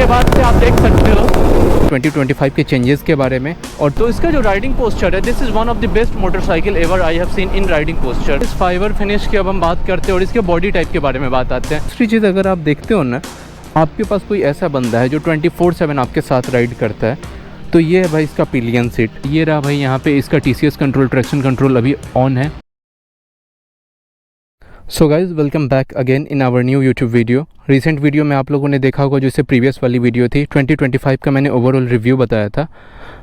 बाद से आप देख सकते हो 2025 के चेंजेस के बारे में। और तो इसका जो राइडिंग पोस्चर है, this is one of the best motorcycle ever I have seen in riding posture. इस फाइबर फिनिश की अब हम बात करते हैं और इसके बॉडी टाइप के बारे में बात आते हैं। दूसरी चीज़, अगर आप देखते हो ना, आपके पास कोई ऐसा बंदा है जो 24/7 आपके साथ राइड करता है, तो ये है भाई इसका पिलियन सीट। ये रहा भाई, यहाँ पे इसका TCS कंट्रोल, ट्रैक्शन कंट्रोल अभी ऑन है। So guys, welcome back again in our new YouTube video. Recent video में आप लोगों ने देखा होगा, जो इससे प्रीवियस वाली वीडियो थी 2025 का मैंने ओवरऑल रिव्यू बताया था।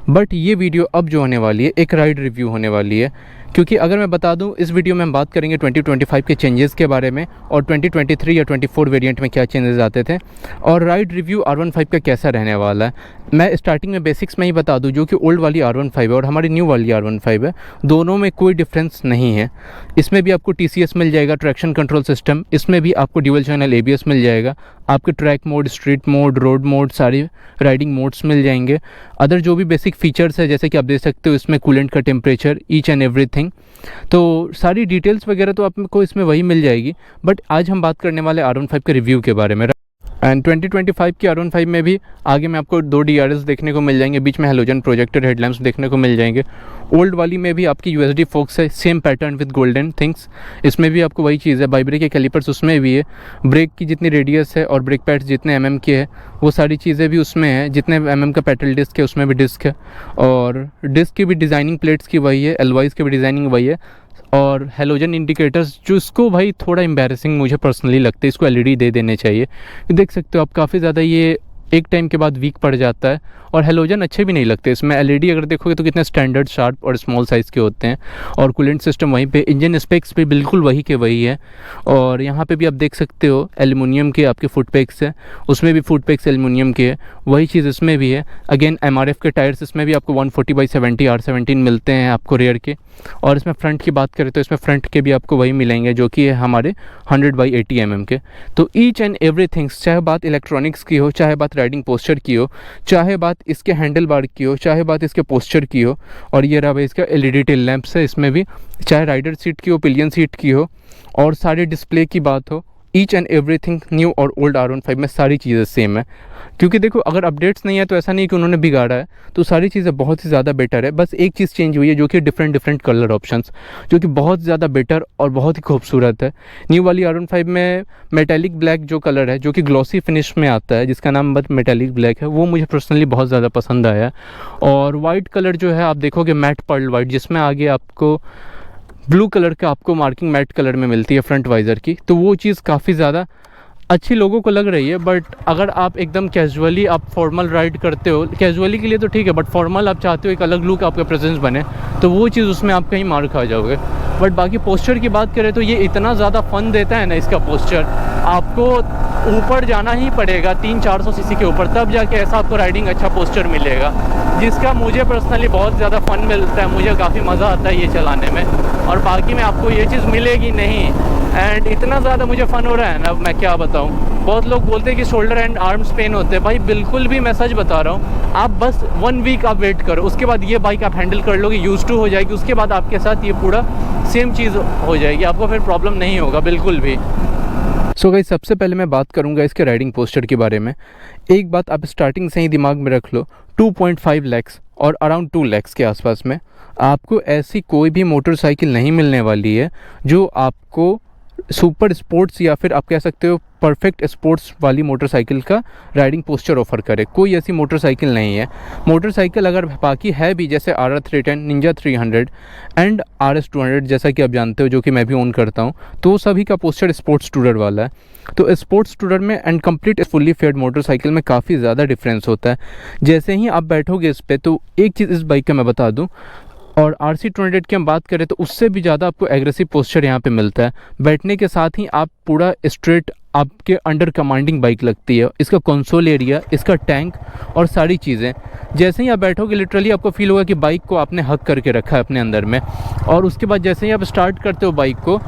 बट ये वीडियो अब जो होने वाली है, एक राइड रिव्यू होने वाली है। क्योंकि अगर मैं बता दूं, इस वीडियो में हम बात करेंगे 2025 के चेंजेस के बारे में और 2023 या 24 वेरिएंट में क्या चेंजेस आते थे, और राइड रिव्यू R15 का कैसा रहने वाला है। मैं स्टार्टिंग में बेसिक्स में ही बता दूं, जो कि ओल्ड वाली R15 है और हमारी न्यू वाली R15 है, दोनों में कोई डिफरेंस नहीं है। इसमें भी आपको TCS मिल जाएगा, ट्रैक्शन कंट्रोल सिस्टम। इसमें भी आपको ड्यूअल चैनल ABS मिल जाएगा। आपके track mode, street mode, road mode, सारी राइडिंग मोड्स मिल जाएंगे। अदर जो भी बेसिक फीचर्स है, जैसे कि आप देख सकते हो, इसमें कूलेंट का टेम्परेचर, ईच एंड एवरीथिंग, तो सारी डिटेल्स वगैरह तो आपको इसमें वही मिल जाएगी। बट आज हम बात करने वाले R15 के रिव्यू के बारे में। एंड 2025 की R15 में भी आगे में आपको 2 DRS देखने को मिल जाएंगे, बीच में हेलोजन प्रोजेक्टर हेडलैम्प्स देखने को मिल जाएंगे। ओल्ड वाली में भी आपकी USD फोक्स है, same pattern with golden things. इसमें भी आपको वही चीज़ है। बाइब्रेक के कैलिपर्स उसमें भी है, ब्रेक की जितनी रेडियस है और ब्रेक पैड्स जितने mm के है, वो सारी चीज़ें भी उसमें है। जितने mm का पेट्रोल डिस्क है, उसमें भी डिस्क है। और डिस्क की भी डिज़ाइनिंग प्लेट्स की वही है, एलवाइज की भी डिज़ाइनिंग वही है। और हेलोजन इंडिकेटर्स, जो इसको भाई थोड़ा एम्बैरेसिंग मुझे पर्सनली लगता है, इसको LED दे देने चाहिए। देख सकते हो आप, काफ़ी ज़्यादा ये एक टाइम के बाद वीक पड़ जाता है और हेलोजन अच्छे भी नहीं लगते इसमें। LED अगर देखोगे तो कितने स्टैंडर्ड, शार्प और स्मॉल साइज़ के होते हैं। और कूलेंट सिस्टम वहीं पे, इंजन स्पेक्स भी बिल्कुल वही के वही है। और यहाँ पे भी आप देख सकते हो एल्युमिनियम के आपके फुट पैक्स है, उसमें भी फुट पैक्स एल्युमिनियम के है, वही चीज़ इसमें भी है। अगेन MRF के टायर्स इसमें भी आपको 140/70 R17 मिलते हैं आपको रेयर के। और इसमें फ्रंट की बात करें तो इसमें फ्रंट के भी आपको वही मिलेंगे, जो कि है हमारे 100/80 mm के। तो ईच एंड एवरीथिंग, चाहे बात इलेक्ट्रॉनिक्स की हो, चाहे बात राइडिंग पोस्चर की हो, चाहे बात इसके हैंडल बार की हो, चाहे बात इसके पोस्चर की हो, और ये रहा भाई इसका LED टेल लैंप्स है इसमें भी, चाहे राइडर सीट की हो, पिलियन सीट की हो, और सारे डिस्प्ले की बात हो, ईच एंड एवरीथिंग न्यू और ओल्ड R15 में सारी चीज़ें सेम है। क्योंकि देखो, अगर अपडेट्स नहीं है तो ऐसा नहीं कि उन्होंने बिगाड़ा है, तो सारी चीज़ें बहुत ही ज़्यादा बेटर है। बस एक चीज़ चेंज हुई है, जो कि डिफरेंट कलर ऑप्शंस, जो कि बहुत ज़्यादा बेटर और बहुत ही खूबसूरत है। न्यू वाली R15 में मेटेलिक ब्लैक जो कलर है, जो कि ग्लॉसी फिनिश में आता है, जिसका नाम बस मेटेलिक ब्लैक है, वो मुझे पर्सनली बहुत ज़्यादा पसंद आया। और वाइट कलर जो है, आप देखोगे मैट पर्ल वाइट, जिसमें आगे आपको ब्लू कलर का आपको मार्किंग मैट कलर में मिलती है फ्रंट वाइज़र की, तो वो चीज़ काफ़ी ज़्यादा अच्छी लोगों को लग रही है। बट अगर आप एकदम कैजुअली आप फॉर्मल राइड करते हो, कैजुअली के लिए तो ठीक है, बट फॉर्मल आप चाहते हो एक अलग लुक आपका प्रेजेंस बने, तो वो चीज़ उसमें आप कहीं मार खा जाओगे। बट बाकी पोस्चर की बात करें तो ये इतना ज़्यादा फन देता है ना इसका पोस्चर, आपको ऊपर जाना ही पड़ेगा 300-400 cc के ऊपर, तब जाके ऐसा आपको राइडिंग अच्छा पोस्चर मिलेगा, जिसका मुझे पर्सनली बहुत ज़्यादा फ़न मिलता है। मुझे काफ़ी मज़ा आता है ये चलाने में, और बाकी में आपको ये चीज़ मिलेगी नहीं। एंड इतना ज़्यादा मुझे फ़न हो रहा है ना, मैं क्या बताऊँ। बहुत लोग बोलते हैं कि शोल्डर एंड आर्म्स पेन होते हैं, भाई बिल्कुल भी, मैं सच बता रहा हूँ। आप बस 1 वीक आप वेट करो, उसके बाद ये बाइक आप हैंडल कर लोगे, यूज़ टू हो जाएगी, उसके बाद आपके साथ ये पूरा सेम चीज़ हो जाएगी, आपको फिर प्रॉब्लम नहीं होगा बिल्कुल भी। सो गाइस, सबसे पहले मैं बात करूंगा इसके राइडिंग पोस्चर के बारे में। एक बात आप स्टार्टिंग से ही दिमाग में रख लो, 2.5 लाख और अराउंड 2 लाख के आसपास में आपको ऐसी कोई भी मोटरसाइकिल नहीं मिलने वाली है जो आपको सुपर स्पोर्ट्स या फिर आप कह सकते हो परफेक्ट स्पोर्ट्स वाली मोटरसाइकिल का राइडिंग पोस्चर ऑफर करे। कोई ऐसी मोटरसाइकिल नहीं है। मोटरसाइकिल अगर बाकी है भी, जैसे RR310, निंजा 300 एंड RS200, जैसा कि आप जानते हो, जो कि मैं भी ओन करता हूँ, तो सभी का पोस्चर स्पोर्ट्स टूरर वाला है। तो स्पोर्ट्स टूरर में एंड कंप्लीट फुल्ली फेयर्ड मोटरसाइकिल में काफ़ी ज़्यादा डिफरेंस होता है। जैसे ही आप बैठोगे इस पर, तो एक चीज़ इस बाइक का मैं बता दूँ, और RC200 की हम बात करें तो उससे भी ज़्यादा आपको एग्रेसिव पोस्चर यहाँ पे मिलता है। बैठने के साथ ही आप पूरा स्ट्रेट, आपके अंडर कमांडिंग बाइक लगती है। इसका कंसोल एरिया, इसका टैंक और सारी चीज़ें, जैसे ही आप बैठोगे लिटरली आपको फील होगा कि बाइक को आपने हक करके रखा है अपने अंदर में। और उसके बाद जैसे ही आप स्टार्ट करते हो बाइक को,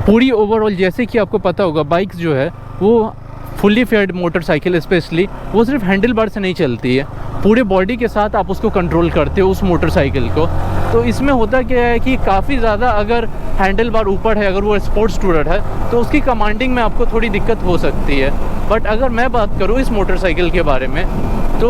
पूरी ओवरऑल, जैसे कि आपको पता होगा, बाइक्स जो है वो फुल्ली फेयर्ड मोटरसाइकिल स्पेशली, वो सिर्फ हैंडल बार से नहीं चलती है, पूरे बॉडी के साथ आप उसको कंट्रोल करते हो उस मोटरसाइकिल को। तो इसमें होता क्या है कि काफ़ी ज़्यादा अगर हैंडल बार ऊपर है, अगर वो स्पोर्ट्स टूरर है, तो उसकी कमांडिंग में आपको थोड़ी दिक्कत हो सकती है। बट अगर मैं बात करूँ इस मोटरसाइकिल के बारे में, तो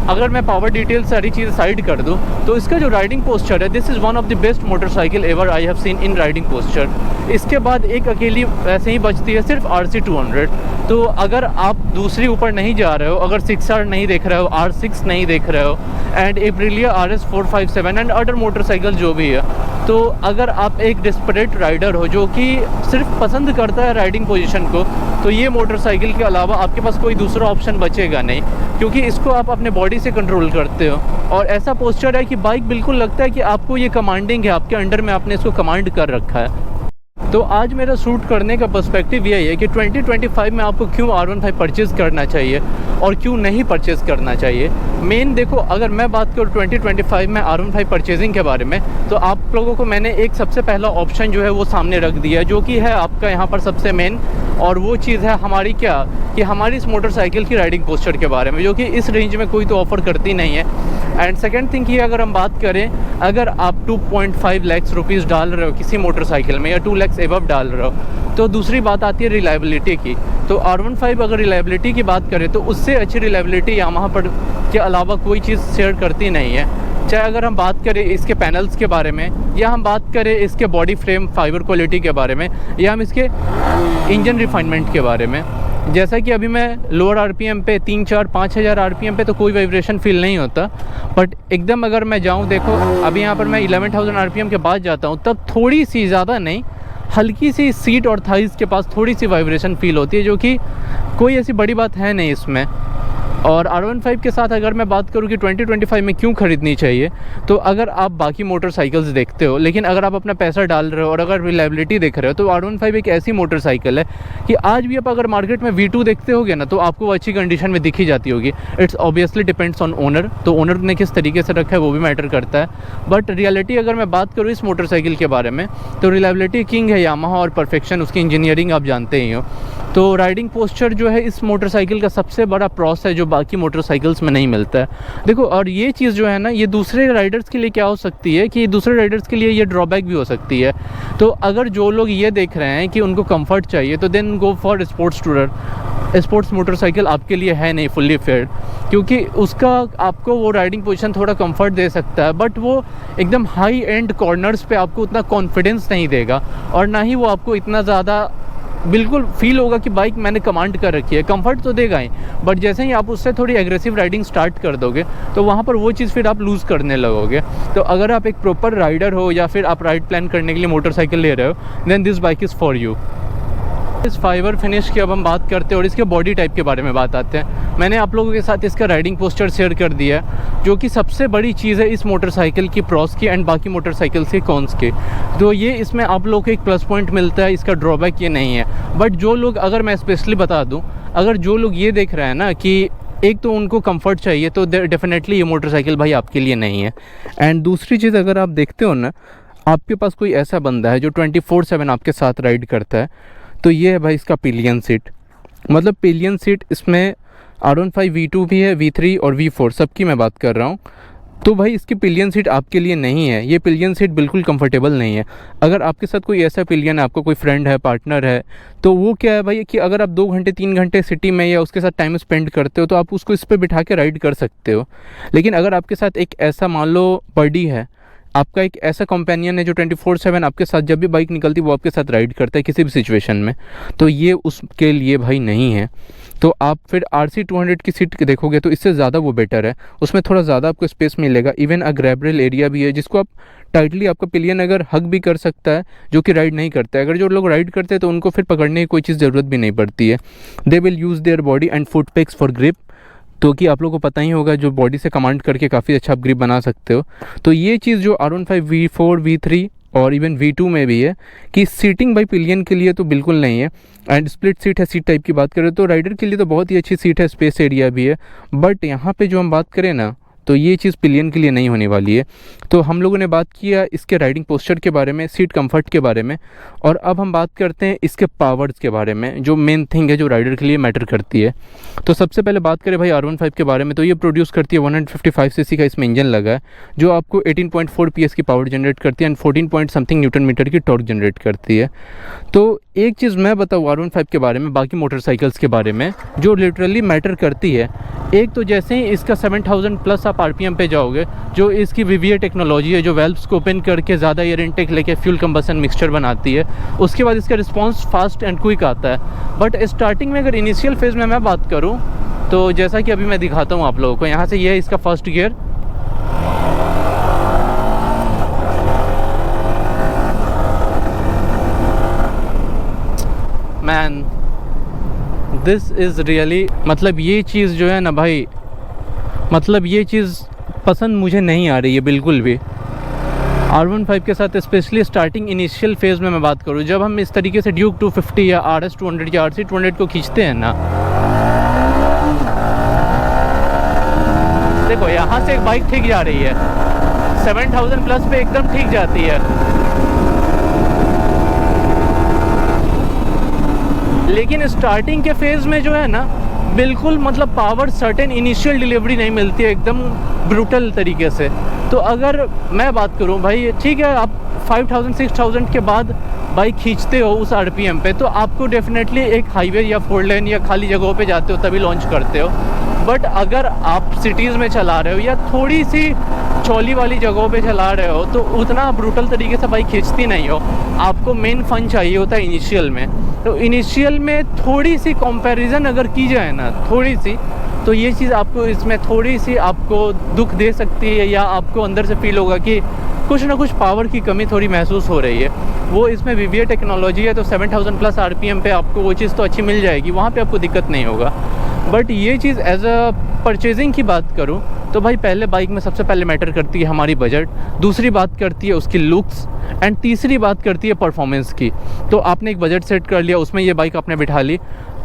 अगर मैं पावर डिटेल सारी चीज़ें साइड कर दूं, तो इसका जो राइडिंग पोस्चर है, this is one of the best motorcycle ever I have seen in riding posture. इसके बाद एक अकेली वैसे ही बचती है सिर्फ RC200। तो अगर आप दूसरी ऊपर नहीं जा रहे हो, अगर 6R नहीं देख रहे हो, R6 नहीं देख रहे हो, and Aprilia RS457 and other motorcycle जो भी है, तो अगर आप एक डिस्परेट राइडर हो जो कि सिर्फ पसंद करता है राइडिंग पोजीशन को, तो ये मोटरसाइकिल के अलावा आपके पास कोई दूसरा ऑप्शन बचेगा नहीं, क्योंकि इसको आप अपने बॉडी से कंट्रोल करते हो। और ऐसा पोस्चर है कि बाइक बिल्कुल लगता है कि आपको ये कमांडिंग है, आपके अंडर में आपने इसको कमांड कर रखा है। तो आज मेरा शूट करने का पर्सपेक्टिव यही है कि 2025 में आपको क्यों R15 परचेज़ करना चाहिए और क्यों नहीं परचेज़ करना चाहिए। मेन देखो, अगर मैं बात करूँ 2025 में R15 परचेजिंग के बारे में, तो आप लोगों को मैंने एक सबसे पहला ऑप्शन जो है वो सामने रख दिया है, जो कि है आपका यहाँ पर सबसे मेन, और वो चीज़ है हमारी क्या, कि हमारी इस मोटरसाइकिल की राइडिंग पोस्चर के बारे में, जो कि इस रेंज में कोई तो ऑफ़र करती नहीं है। एंड सेकेंड थिंग की अगर हम बात करें, अगर आप 2.5 लाख रुपीज़ डाल रहे हो किसी मोटरसाइकिल में या 2 लाख एबव डाल रहे हो, तो दूसरी बात आती है रिलायबिलिटी की। तो R15 अगर रिलायबिलिटी की बात करें तो उससे अच्छी रिलायबिलिटी यामाहा पर के अलावा कोई चीज़ शेयर करती नहीं है। चाहे अगर हम बात करें इसके पैनल्स के बारे में, या हम बात करें इसके बॉडी फ्रेम फाइबर क्वालिटी के बारे में, या हम इसके इंजन रिफाइनमेंट के बारे में। जैसा कि अभी मैं लोअर RPM पे 3, 4, 5 हज़ार RPM पे तो कोई वाइब्रेशन फील नहीं होता, बट एकदम अगर मैं जाऊँ, देखो अभी यहाँ पर मैं 11,000 RPM के बाद जाता हूँ, तब थोड़ी सी, ज़्यादा नहीं, हल्की सी सीट और थाइज़ के पास थोड़ी सी वाइब्रेशन फील होती है, जो कि कोई ऐसी बड़ी बात है नहीं इसमें। और R15 के साथ अगर मैं बात करूँ कि 2025 में क्यों ख़रीदनी चाहिए, तो अगर आप बाकी मोटरसाइकिल्स देखते हो, लेकिन अगर आप अपना पैसा डाल रहे हो और अगर रिलायबिलिटी देख रहे हो, तो R15 एक ऐसी मोटरसाइकिल है कि आज भी आप अगर मार्केट में V2 देखते होगे ना, तो आपको वो अच्छी कंडीशन में दिखी जाती होगी। It's obviously depends on owner, तो ओनर ने किस तरीके से रखा है वो भी मैटर करता है। बट रियलिटी अगर मैं बात करूँ इस मोटरसाइकिल के बारे में, तो रिलायबिलिटी किंग है यामाहा, और परफेक्शन उसकी इंजीनियरिंग आप जानते ही हो। तो राइडिंग पोस्चर जो है इस मोटरसाइकिल का सबसे बड़ा प्रॉस है, जो बाकी मोटरसाइकिल्स में नहीं मिलता है। देखो, और ये चीज़ जो है ना, ये दूसरे राइडर्स के लिए क्या हो सकती है कि दूसरे राइडर्स के लिए ये ड्रॉबैक भी हो सकती है। तो अगर जो लोग ये देख रहे हैं कि उनको कंफर्ट चाहिए, तो then go for sports tourer. Sports motorcycle आपके लिए है नहीं फुल्ली फेयर, क्योंकि उसका आपको वो राइडिंग पोजीशन थोड़ा कंफर्ट दे सकता है, बट वो एकदम हाई एंड कॉर्नर्स पे आपको उतना कॉन्फिडेंस नहीं देगा, और ना ही वो आपको इतना ज़्यादा बिल्कुल फील होगा कि बाइक मैंने कमांड कर रखी है। कंफर्ट तो देगा ही, बट जैसे ही आप उससे थोड़ी एग्रेसिव राइडिंग स्टार्ट कर दोगे, तो वहाँ पर वो चीज़ फिर आप लूज़ करने लगोगे। तो अगर आप एक प्रॉपर राइडर हो, या फिर आप राइड प्लान करने के लिए मोटरसाइकिल ले रहे हो, then this bike is for you. इस फाइबर फिनिश की अब हम बात करते हैं और इसके बॉडी टाइप के बारे में बात आते हैं। मैंने आप लोगों के साथ इसका राइडिंग पोस्चर शेयर कर दिया है, जो कि सबसे बड़ी चीज़ है इस मोटरसाइकिल की प्रॉस की एंड बाकी मोटरसाइकिल के कॉन्स के। तो ये इसमें आप लोगों को एक प्लस पॉइंट मिलता है, इसका ड्रॉबैक ये नहीं है। बट जो लोग, अगर मैं स्पेशली बता दूँ, अगर जो लोग ये देख रहे हैं ना कि एक तो उनको कंफर्ट चाहिए, तो डेफिनेटली ये मोटरसाइकिल भाई आपके लिए नहीं है। एंड दूसरी चीज़, अगर आप देखते हो ना, आपके पास कोई ऐसा बंदा है जो 24/7 आपके साथ राइड करता है, तो ये है भाई इसका पिलियन सीट। मतलब पिलियन सीट इसमें R15 V2 भी है, V3 और V4 सबकी मैं बात कर रहा हूँ। तो भाई इसकी पिलियन सीट आपके लिए नहीं है, ये पिलियन सीट बिल्कुल कंफर्टेबल नहीं है। अगर आपके साथ कोई ऐसा पिलियन है, आपका कोई फ्रेंड है, पार्टनर है, तो वो क्या है भाई कि अगर आप 2 घंटे 3 घंटे सिटी में या उसके साथ टाइम स्पेंड करते हो, तो आप उसको इस पर बिठा के राइड कर सकते हो। लेकिन अगर आपके साथ एक ऐसा, मान लो बडी है, आपका एक ऐसा कंपेनियन है जो 24/7 आपके साथ जब भी बाइक निकलती है वो आपके साथ राइड करता है किसी भी सिचुएशन में, तो ये उसके लिए भाई नहीं है। तो आप फिर RC200 की सीट देखोगे तो इससे ज़्यादा वो बेटर है, उसमें थोड़ा ज़्यादा आपको स्पेस मिलेगा। इवन ग्रैब रेल एरिया भी है, जिसको आप टाइटली, आपका पिलियन अगर हग भी कर सकता है, जो कि राइड नहीं करता है। अगर जो लोग राइड करते हैं तो उनको फिर पकड़ने की कोई चीज़ ज़रूरत भी नहीं पड़ती है। They will use their body and foot PECS for grip. तो कि आप लोगों को पता ही होगा, जो बॉडी से कमांड करके काफ़ी अच्छा आप ग्रिप बना सकते हो। तो ये चीज़ जो R15 V4 V3 और इवन V2 में भी है कि सीटिंग बाई पिलियन के लिए तो बिल्कुल नहीं है। एंड स्प्लिट सीट है, सीट टाइप की बात करें तो राइडर के लिए तो बहुत ही अच्छी सीट है, स्पेस एरिया भी है। बट यहाँ पे जो हम बात करें ना, तो ये चीज़ पिलियन के लिए नहीं होने वाली है। तो हम लोगों ने बात किया इसके राइडिंग पोस्चर के बारे में, सीट कंफर्ट के बारे में, और अब हम बात करते हैं इसके पावर्स के बारे में, जो मेन थिंग है जो राइडर के लिए मैटर करती है। तो सबसे पहले बात करें भाई R15 के बारे में, तो ये प्रोड्यूस करती है 155 सीसी का इसमें इंजन लगा है, जो आपको 18.4 PS की पावर जनरेट करती है and 14 point something newton metre की टॉर्क जनरेट करती है। तो एक चीज़ मैं बताऊँ R15 के बारे में, बाकी मोटरसाइकिल्स के बारे में जो लिटरली मैटर करती है, एक तो जैसे ही इसका 7000 प्लस आप RPM पे जाओगे, जो इसकी VVA टेक्नोलॉजी है जो वेल्व्स को ओपन करके ज़्यादा एयर इनटेक लेके फ्यूल कंबसन मिक्सचर बनाती है, उसके बाद इसका रिस्पॉन्स फास्ट एंड क्विक आता है। बट स्टार्टिंग में अगर इनिशियल फेज़ में मैं बात करूँ तो जैसा कि अभी मैं दिखाता हूँ आप लोगों को, यहाँ से ये है इसका first gear, man this is really, मतलब ये चीज़ जो है ना भाई, मतलब ये चीज़ पसंद मुझे नहीं आ रही है बिल्कुल भी R15 के साथ, स्पेशली स्टार्टिंग इनिशियल फेज़ में मैं बात करूँ, जब हम इस तरीके से ड्यूक 250 या RS 200 या RC 200 को खींचते हैं ना, देखो यहाँ से एक बाइक ठीक जा रही है, 7000 प्लस पे एकदम ठीक जाती है, लेकिन स्टार्टिंग के फेज़ में जो है ना बिल्कुल मतलब पावर सर्टेन इनिशियल डिलीवरी नहीं मिलती है एकदम ब्रूटल तरीके से। तो अगर मैं बात करूं भाई, ठीक है आप 5000 6000 के बाद बाइक खींचते हो उस RPM पे, तो आपको डेफिनेटली एक हाईवे या 4 लेन या खाली जगहों पे जाते हो तभी लॉन्च करते हो। बट अगर आप सिटीज़ में चला रहे हो या थोड़ी सी चौली वाली जगहों पे चला रहे हो तो उतना ब्रूटल तरीके से बाइक खींचती नहीं हो, आपको मेन फन चाहिए होता है इनिशियल में। तो इनिशियल में थोड़ी सी कंपैरिजन अगर की जाए ना, थोड़ी सी, तो ये चीज़ आपको इसमें थोड़ी सी आपको दुख दे सकती है, या आपको अंदर से फील होगा कि कुछ ना कुछ पावर की कमी थोड़ी महसूस हो रही है। वो इसमें VVA टेक्नोलॉजी है, तो 7000 प्लस RPM पे आपको वो चीज़ तो अच्छी मिल जाएगी, वहाँ पे आपको दिक्कत नहीं होगा। बट ये चीज़ एज अ परचेजिंग की बात करूँ तो भाई पहले बाइक में सबसे पहले मैटर करती है हमारी बजट, दूसरी बात करती है उसकी लुक्स, एंड तीसरी बात करती है परफॉर्मेंस की। तो आपने एक बजट सेट कर लिया, उसमें ये बाइक आपने बिठा ली,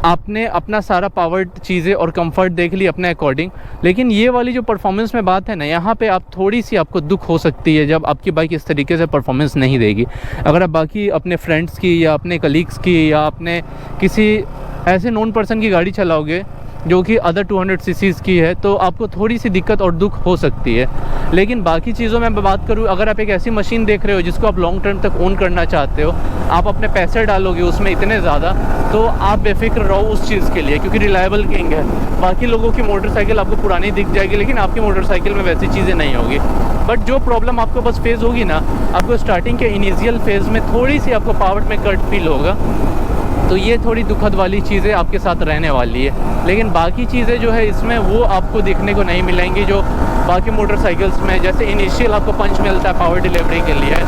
आपने अपना सारा पावर्ड चीज़ें और कंफर्ट देख ली अपने अकॉर्डिंग, लेकिन ये वाली जो परफॉर्मेंस में बात है ना, यहाँ पे आप थोड़ी सी आपको दुख हो सकती है जब आपकी बाइक इस तरीके से परफॉर्मेंस नहीं देगी। अगर आप बाकी अपने फ्रेंड्स की या अपने कलीग्स की या अपने किसी ऐसे नॉन पर्सन की गाड़ी चलाओगे जो कि अदर 200 सीसीज़ की है, तो आपको थोड़ी सी दिक्कत और दुख हो सकती है। लेकिन बाकी चीज़ों में मैं बात करूँ, अगर आप एक ऐसी मशीन देख रहे हो जिसको आप लॉन्ग टर्म तक ओन करना चाहते हो, आप अपने पैसे डालोगे उसमें इतने ज़्यादा, तो आप बेफिक्र रहो उस चीज़ के लिए, क्योंकि रिलायबल किंग है। बाकी लोगों की मोटरसाइकिल आपको पुरानी दिख जाएगी, लेकिन आपकी मोटरसाइकिल में वैसी चीज़ें नहीं होगी। बट जो प्रॉब्लम आपको बस फेज़ होगी ना, आपको स्टार्टिंग के इनिशियल फेज़ में थोड़ी सी आपको पावर में कट फील होगा, तो ये थोड़ी दुखद वाली चीज़ें आपके साथ रहने वाली है। लेकिन बाकी चीज़ें जो है इसमें वो आपको देखने को नहीं मिलेंगी जो बाकी मोटरसाइकिल्स में, जैसे इनिशियल आपको पंच मिलता है पावर डिलीवरी के लिए,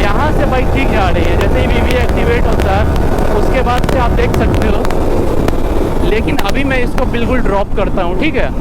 यहाँ से बाइक ठीक जा रही है, जैसे ही VVA एक्टिवेट होता है उसके बाद से आप देख सकते हो। लेकिन अभी मैं इसको बिल्कुल ड्रॉप करता हूँ, ठीक है,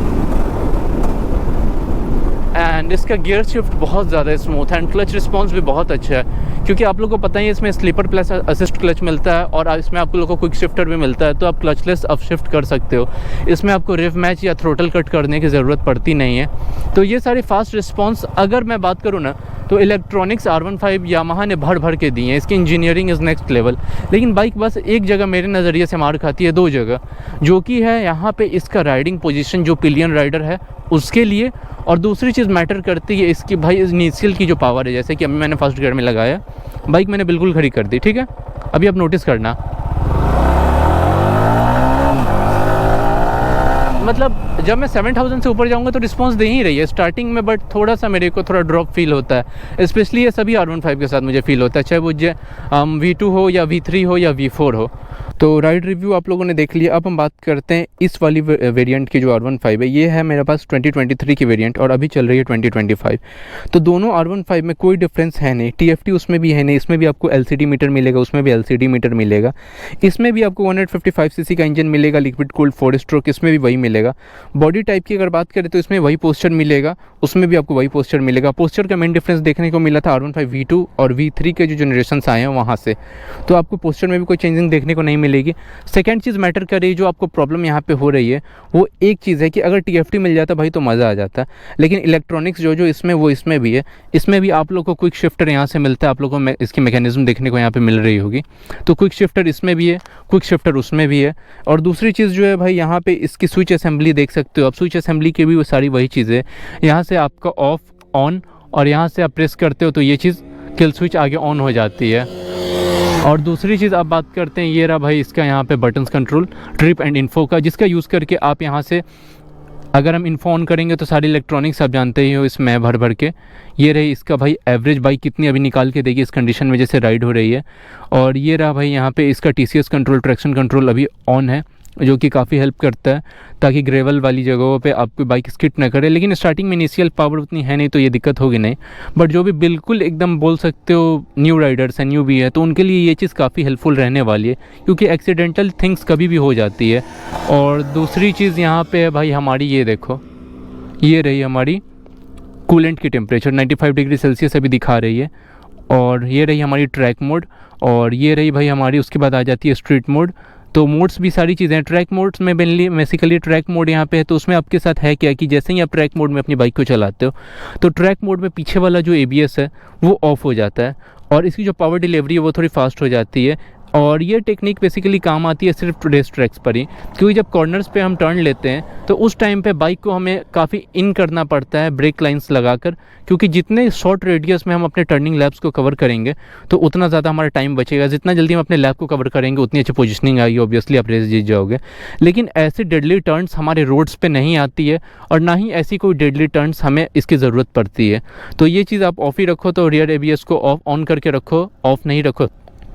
एंड इसका गियर शिफ्ट बहुत ज़्यादा स्मूथ है एंड क्लच रिस्पॉन्स भी बहुत अच्छा है, क्योंकि आप लोगों को पता ही है इसमें स्लीपर प्लस असिस्ट क्लच मिलता है और इसमें आप लोगों को क्विक शिफ्टर भी मिलता है, तो आप क्लचलेस अप शिफ्ट कर सकते हो। इसमें आपको रिव मैच या थ्रोटल कट करने की ज़रूरत पड़ती नहीं है। तो ये सारी फास्ट रिस्पॉन्स अगर मैं बात करूँ ना, तो इलेक्ट्रॉनिक्स R15 यामाहा ने भर भर के दी हैं, इसकी इंजीनियरिंग इज़ नेक्स्ट लेवल। लेकिन बाइक बस एक जगह मेरे नज़रिए से मार खाती है, दो जगह, जो कि है यहाँ पे इसका राइडिंग पोजीशन जो पिलियन राइडर है उसके लिए, और दूसरी चीज़ मैटर करती है इसकी भाई इनिशियल की जो पावर है। जैसे कि अभी मैंने फर्स्ट गियर में लगाया, बाइक मैंने बिल्कुल खड़ी कर दी, ठीक है, अभी आप नोटिस करना, मतलब जब मैं 7000 से ऊपर जाऊंगा तो रिस्पांस दे ही रही है स्टार्टिंग में, बट थोड़ा सा मेरे को थोड़ा ड्रॉप फील होता है। स्पेशली ये सभी R15 के साथ मुझे फील होता है, चाहे वो V2 हो या V3 हो या V4 हो। तो राइड रिव्यू आप लोगों ने देख लिया। अब हम बात करते हैं इस वाली वेरिएंट की जो R15 है। ये है मेरे पास 2023 की वेरिएंट और अभी चल रही है 2025। तो दोनों R15 में कोई डिफरेंस है नहीं, TFT उसमें भी है नहीं, इसमें भी आपको LCD मीटर मिलेगा, उसमें भी LCD मीटर मिलेगा। इसमें भी आपको 155 सीसी का इंजन मिलेगा, लिक्विड कूल्ड 4 स्ट्रोक, इसमें भी वही मिलेगा। बॉडी टाइप की अगर बात करें तो इसमें वही पोस्चर मिलेगा उसमें भी आपको वही पोस्चर मिलेगा। पोस्चर का मेन डिफरेंस देखने को मिला था R15 V2 और V3 के जो जनरेशन्स आए हैं वहाँ से, तो आपको पोस्चर में भी कोई चेंजिंग देखने को नहीं मिलेगी। सेकंड चीज़ मैटर कर रही है, जो आपको प्रॉब्लम यहाँ पे हो रही है वो एक चीज़ है कि अगर TFT मिल जाता भाई तो मज़ा आ जाता, लेकिन इलेक्ट्रॉनिक्स जो इसमें वो इसमें भी है। इसमें भी आप लोग को क्विक शिफ्टर यहाँ से मिलता है, आप लोगों को इसकी मैकेनिज्म देखने को यहाँ पे मिल रही होगी। तो क्विक शिफ्टर इसमें भी है, क्विक शिफ्टर उसमें भी है। और दूसरी चीज़ जो है भाई, यहाँ पे इसकी स्विच असेंबली देख सकते हो आप। स्विच असेंबली की भी वो सारी वही चीज़ें, यहाँ से आपका ऑफ ऑन, और यहाँ से आप प्रेस करते हो तो ये चीज़ किल स्विच आगे ऑन हो जाती है। और दूसरी चीज़ आप बात करते हैं, ये रहा भाई इसका यहाँ पे buttons control trip and info का, जिसका यूज़ करके आप यहाँ से अगर हम इन्फो ऑन करेंगे तो सारी इलेक्ट्रॉनिक्स आप जानते ही हो इसमें भर भर के। ये रही इसका भाई एवरेज बाइक कितनी अभी निकाल के देगी इस कंडीशन में जैसे राइड हो रही है। और ये रहा भाई यहाँ पे इसका TCS कंट्रोल, ट्रैक्शन कंट्रोल अभी ऑन है, जो कि काफ़ी हेल्प करता है ताकि ग्रेवल वाली जगहों पे आपकी बाइक स्किड ना करे। लेकिन स्टार्टिंग में इनिशियल पावर उतनी है नहीं तो ये दिक्कत होगी नहीं, बट जो भी बिल्कुल एकदम बोल सकते हो न्यू राइडर्स हैं, न्यू भी है, तो उनके लिए ये चीज़ काफ़ी हेल्पफुल रहने वाली है, क्योंकि एक्सीडेंटल थिंग्स कभी भी हो जाती है। और दूसरी चीज़ यहाँ पे है भाई हमारी, ये देखो, ये रही हमारी कूलेंट की टेम्परेचर 95 डिग्री सेल्सियस अभी दिखा रही है। और ये रही हमारी ट्रैक मोड, और ये रही भाई हमारी, उसके बाद आ जाती है स्ट्रीट मोड। तो मोड्स भी सारी चीज़ें हैं। ट्रैक मोड्स में मेनली बेसिकली ट्रैक मोड यहाँ पे है, तो उसमें आपके साथ है क्या कि जैसे ही आप ट्रैक मोड में अपनी बाइक को चलाते हो तो ट्रैक मोड में पीछे वाला जो ABS है वो ऑफ हो जाता है, और इसकी जो पावर डिलीवरी है वो थोड़ी फास्ट हो जाती है। और ये टेक्निक बेसिकली काम आती है सिर्फ रेस ट्रैक्स पर ही, क्योंकि जब कॉर्नर्स पे हम टर्न लेते हैं तो उस टाइम पे बाइक को हमें काफ़ी इन करना पड़ता है ब्रेक लाइंस लगाकर, क्योंकि जितने शॉर्ट रेडियस में हम अपने टर्निंग लैप्स को कवर करेंगे तो उतना ज़्यादा हमारा टाइम बचेगा। जितना जल्दी हम अपने लैप को कवर करेंगे उतनी अच्छी पोजिशनिंग आएगी, ऑब्वियसली आप रेस जीत जाओगे। लेकिन ऐसे डेडली टर्न्स हमारे रोड्स पे नहीं आती है, और ना ही ऐसी कोई डेडली टर्न्स हमें इसकी ज़रूरत पड़ती है। तो ये चीज़ आप ऑफ ही रखो, तो रियर ABS को ऑफ ऑन करके रखो, ऑफ नहीं रखो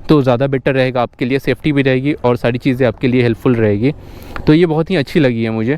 तो ज़्यादा बेटर रहेगा आपके लिए, सेफ्टी भी रहेगी और सारी चीज़ें आपके लिए हेल्पफुल रहेगी। तो ये बहुत ही अच्छी लगी है मुझे।